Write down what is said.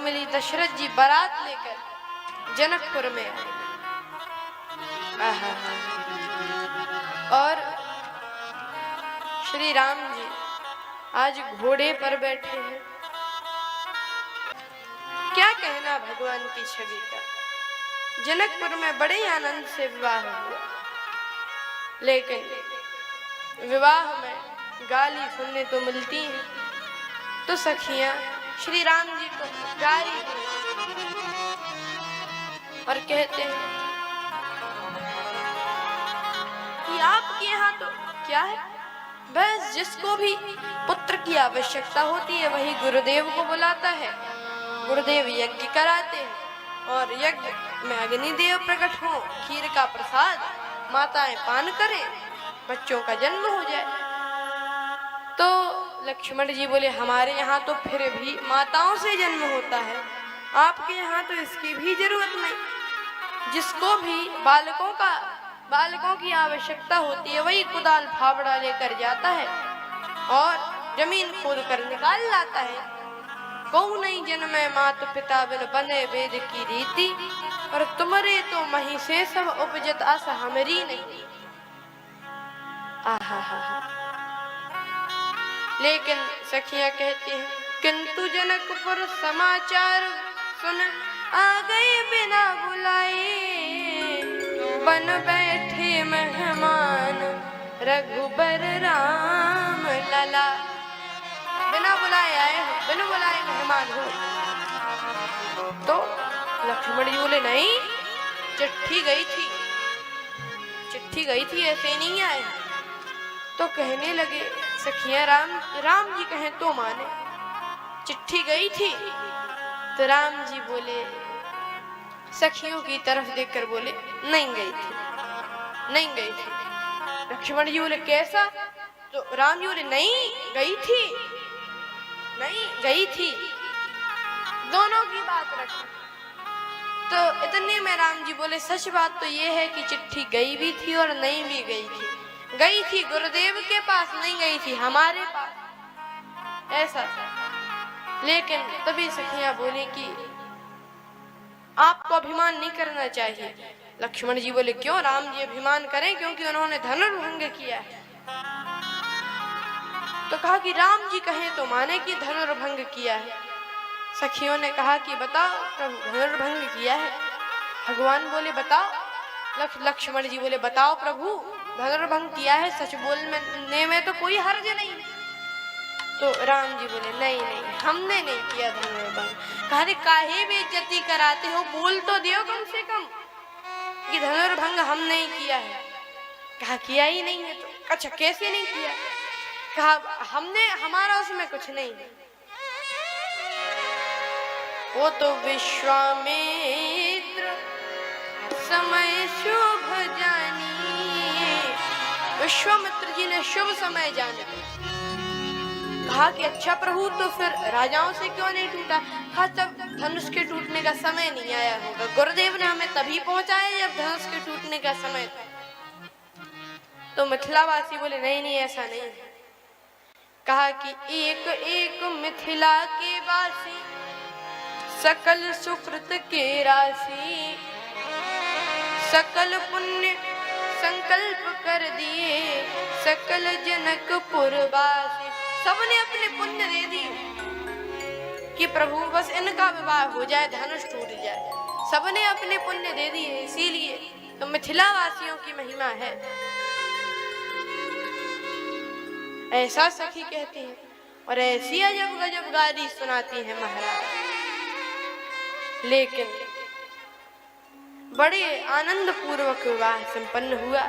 मिली, दशरथ जी बारात लेकर जनकपुर में आए। और श्री राम जी आज घोड़े पर बैठे हैं। क्या कहना भगवान की छवि का। जनकपुर में बड़े आनंद से विवाह हुआ, लेकिन विवाह में गाली सुनने तो मिलती है। तो सखियां श्री राम जी को गाली और कहते हैं कि आपके यहाँ तो क्या है, बस जिसको भी पुत्र की आवश्यकता होती है वही गुरुदेव को बुलाता है, गुरुदेव यज्ञ कराते हैं और यज्ञ में अग्निदेव प्रकट हो, खीर का प्रसाद माताएं पान करें, बच्चों का जन्म हो जाए। तो लक्ष्मण जी बोले हमारे यहाँ तो फिर भी माताओं से जन्म होता है, आपके यहाँ तो इसकी भी जरूरत नहीं। जिसको भी बालकों की आवश्यकता होती है वही कुदाल फावड़ा लेकर जाता है और जमीन खोद कर निकाल लाता है। कौ नहीं जन्मे मात पिता बिन बने वेद की रीति, और तुम्हारे तो मही से सब उपजत आस हमारी नहीं। आहा। लेकिन सखियां कहती हैं किंतु जनकपुर समाचार सुन आ गए बिना बुलाए, बन बैठे मेहमान रघुबर राम लला। बिना बुलाए आए हो, बिना बुलाए मेहमान हो। तो लक्ष्मण जी बोले नहीं, चिट्ठी गई थी ऐसे नहीं आए। तो कहने लगे सखियां राम जी कहें तो माने, चिट्ठी गई थी। तो राम जी बोले सखियों की तरफ देखकर बोले नहीं गई थी। लक्ष्मण जी बोले कैसा? तो राम जी बोले नहीं गई थी। दोनों की बात रखी। तो इतने में राम जी बोले सच बात तो ये है कि चिट्ठी गई भी थी और नहीं भी गई थी। गई थी गुरुदेव के पास, नहीं गई थी हमारे पास, ऐसा। लेकिन तभी सखियां बोली कि आपको अभिमान नहीं करना चाहिए। लक्ष्मण जी बोले क्यों? राम जी अभिमान करें क्योंकि उन्होंने धनुर्भंग किया है। तो कहा कि राम जी कहें तो माने कि धनुर्भंग किया है। सखियों ने कहा कि बताओ प्रभु धनुर्भंग किया है। भगवान बोले बताओ। लक्ष्मण जी बोले बताओ प्रभु धनुर्भंग किया है, सच बोलने में तो कोई हर्ज नहीं। तो राम जी बोले नहीं हमने नहीं किया धनुर्भंग। कहा काहे बेइज्जती कराते हो, बोल तो दियो कम से कम कि धनुर्भंग हम नहीं किया है। कहा किया ही नहीं है। तो अच्छा कैसे नहीं किया? कहा हमारा उसमें कुछ नहीं है। वो तो विश्वामित्र समय शुभ जानिए, विश्वामित्र जी ने शुभ समय जाने। कहा कि अच्छा प्रभु तो फिर राजाओं से क्यों नहीं टूटा? कहा तब धनुष के टूटने का समय नहीं आया होगा, गुरुदेव ने हमें तभी पहुंचाया जब धनुष के टूटने का समय था। तो मिथिलावासी बोले नहीं ऐसा नहीं है। कहा कि एक एक मिथिला के वासी सकल सुकृत के राशि, सकल पुण्य संकल्प कर दिए सकल जनकपुर वासी। सबने अपने पुण्य दे दिए कि प्रभु बस इनका विवाह हो जाए, धनुष टूट जाए। सबने अपने पुण्य दे दिए, इसीलिए तो मिथिला वासियों की महिमा है। ऐसा सखी कहती है और ऐसी अजब गजब गाली सुनाती है महाराज। लेकिन बड़े आनंद पूर्वक विवाह संपन्न हुआ।